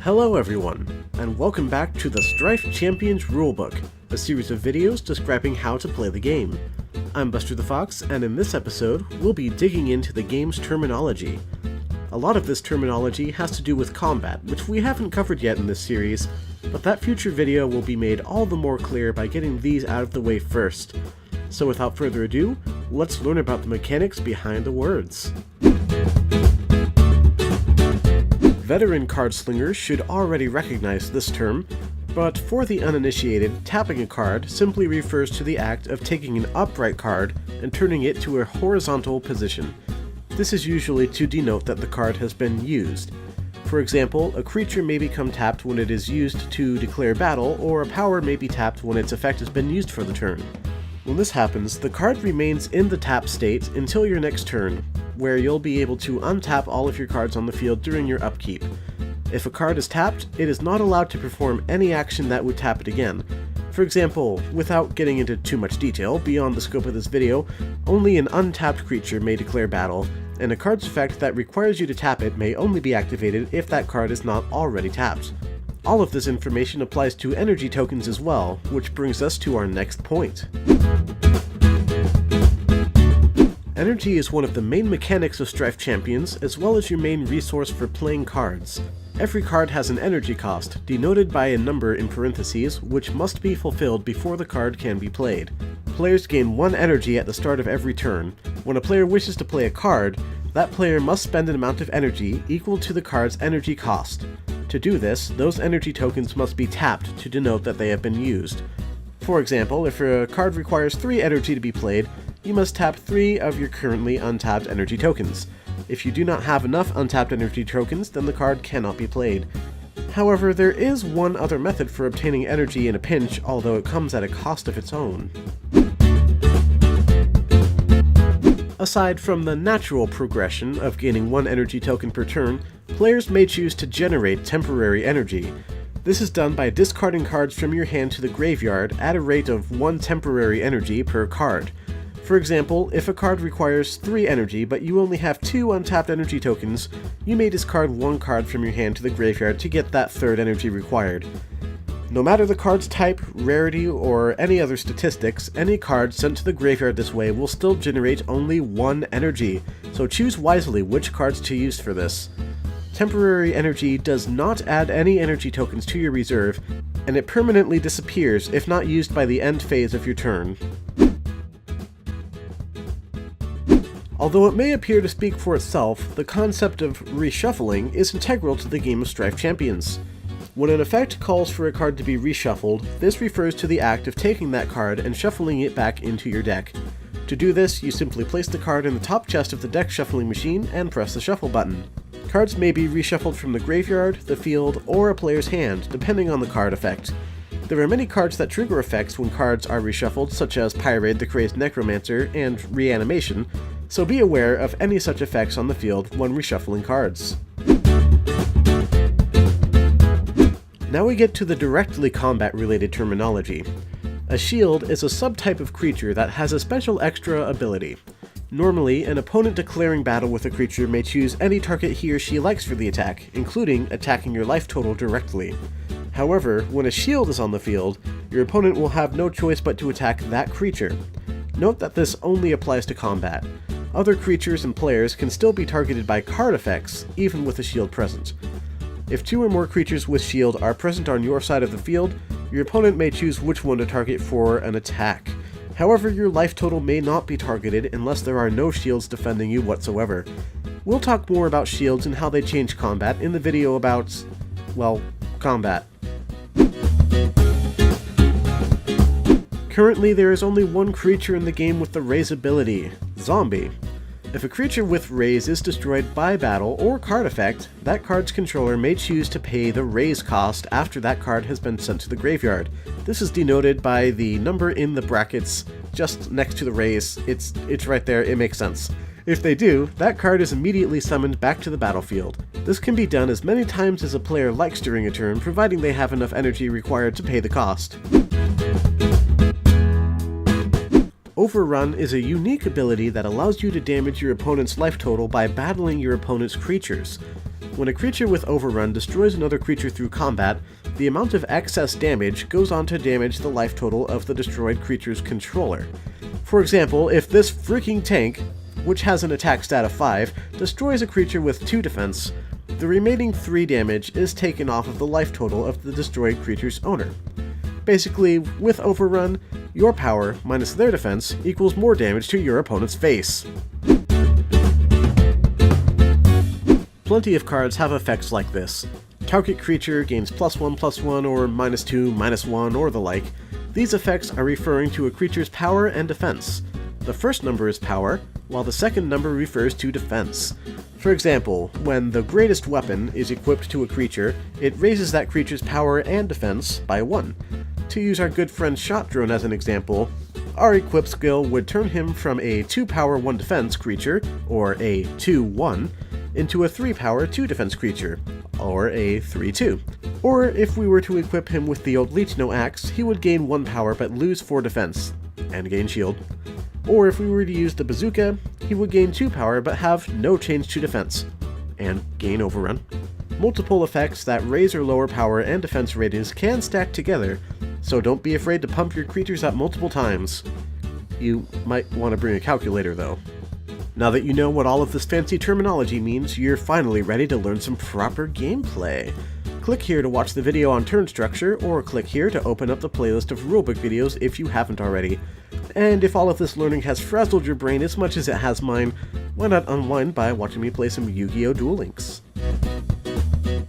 Hello everyone, and welcome back to the Strife Champions Rulebook, a series of videos describing how to play the game. I'm Buster the Fox, and in this episode, we'll be digging into the game's terminology. A lot of this terminology has to do with combat, which we haven't covered yet in this series, but that future video will be made all the more clear by getting these out of the way first. So without further ado, let's learn about the mechanics behind the words. Veteran card slingers should already recognize this term, but for the uninitiated, tapping a card simply refers to the act of taking an upright card and turning it to a horizontal position. This is usually to denote that the card has been used. For example, a creature may become tapped when it is used to declare battle, or a power may be tapped when its effect has been used for the turn. When this happens, the card remains in the tap state until your next turn, where you'll be able to untap all of your cards on the field during your upkeep. If a card is tapped, it is not allowed to perform any action that would tap it again. For example, without getting into too much detail beyond the scope of this video, only an untapped creature may declare battle, and a card's effect that requires you to tap it may only be activated if that card is not already tapped. All of this information applies to energy tokens as well, which brings us to our next point. Energy is one of the main mechanics of Strife Champions, as well as your main resource for playing cards. Every card has an energy cost, denoted by a number in parentheses, which must be fulfilled before the card can be played. Players gain 1 energy at the start of every turn. When a player wishes to play a card, that player must spend an amount of energy equal to the card's energy cost. To do this, those energy tokens must be tapped to denote that they have been used. For example, if a card requires 3 energy to be played, you must tap 3 of your currently untapped energy tokens. If you do not have enough untapped energy tokens, then the card cannot be played. However, there is one other method for obtaining energy in a pinch, although it comes at a cost of its own. Aside from the natural progression of gaining 1 energy token per turn, players may choose to generate temporary energy. This is done by discarding cards from your hand to the graveyard at a rate of 1 temporary energy per card. For example, if a card requires 3 energy but you only have 2 untapped energy tokens, you may discard 1 card from your hand to the graveyard to get that 3rd energy required. No matter the card's type, rarity, or any other statistics, any card sent to the graveyard this way will still generate only 1 energy, so choose wisely which cards to use for this. Temporary energy does not add any energy tokens to your reserve, and it permanently disappears if not used by the end phase of your turn. Although it may appear to speak for itself, the concept of reshuffling is integral to the game of Strife Champions. When an effect calls for a card to be reshuffled, this refers to the act of taking that card and shuffling it back into your deck. To do this, you simply place the card in the top chest of the deck shuffling machine and press the shuffle button. Cards may be reshuffled from the graveyard, the field, or a player's hand, depending on the card effect. There are many cards that trigger effects when cards are reshuffled, such as Pyrade the Crazed Necromancer and Reanimation, so be aware of any such effects on the field when reshuffling cards. Now we get to the directly combat-related terminology. A shield is a subtype of creature that has a special extra ability. Normally, an opponent declaring battle with a creature may choose any target he or she likes for the attack, including attacking your life total directly. However, when a shield is on the field, your opponent will have no choice but to attack that creature. Note that this only applies to combat. Other creatures and players can still be targeted by card effects, even with a shield present. If 2 or more creatures with shield are present on your side of the field, your opponent may choose which one to target for an attack. However, your life total may not be targeted unless there are no shields defending you whatsoever. We'll talk more about shields and how they change combat in the video about, well, combat. Currently, there is only 1 creature in the game with the Raise ability, Zombie. If a creature with Raise is destroyed by battle or card effect, that card's controller may choose to pay the Raise cost after that card has been sent to the graveyard. This is denoted by the number in the brackets just next to the Raise. It's right there, it makes sense. If they do, that card is immediately summoned back to the battlefield. This can be done as many times as a player likes during a turn, providing they have enough energy required to pay the cost. Overrun is a unique ability that allows you to damage your opponent's life total by battling your opponent's creatures. When a creature with Overrun destroys another creature through combat, the amount of excess damage goes on to damage the life total of the destroyed creature's controller. For example, if this freaking tank, which has an attack stat of 5, destroys a creature with 2 defense, the remaining 3 damage is taken off of the life total of the destroyed creature's owner. Basically, with Overrun, your power minus their defense equals more damage to your opponent's face. Plenty of cards have effects like this. Target creature gains +1/+1 or -2, -1 or the like. These effects are referring to a creature's power and defense. The first number is power, while the second number refers to defense. For example, when the greatest weapon is equipped to a creature, it raises that creature's power and defense by 1. To use our good friend Shot Drone as an example, our equip skill would turn him from a 2 power 1 defense creature, or a 2/1, into a 3 power 2 defense creature, or a 3/2. Or if we were to equip him with the old Leech No Axe, he would gain 1 power but lose 4 defense, and gain shield. Or if we were to use the Bazooka, he would gain 2 power but have no change to defense, and gain Overrun. Multiple effects that raise or lower power and defense ratings can stack together, so don't be afraid to pump your creatures up multiple times. You might want to bring a calculator though. Now that you know what all of this fancy terminology means, you're finally ready to learn some proper gameplay. Click here to watch the video on turn structure, or click here to open up the playlist of Rulebook videos if you haven't already. And if all of this learning has frazzled your brain as much as it has mine, why not unwind by watching me play some Yu-Gi-Oh! Duel Links?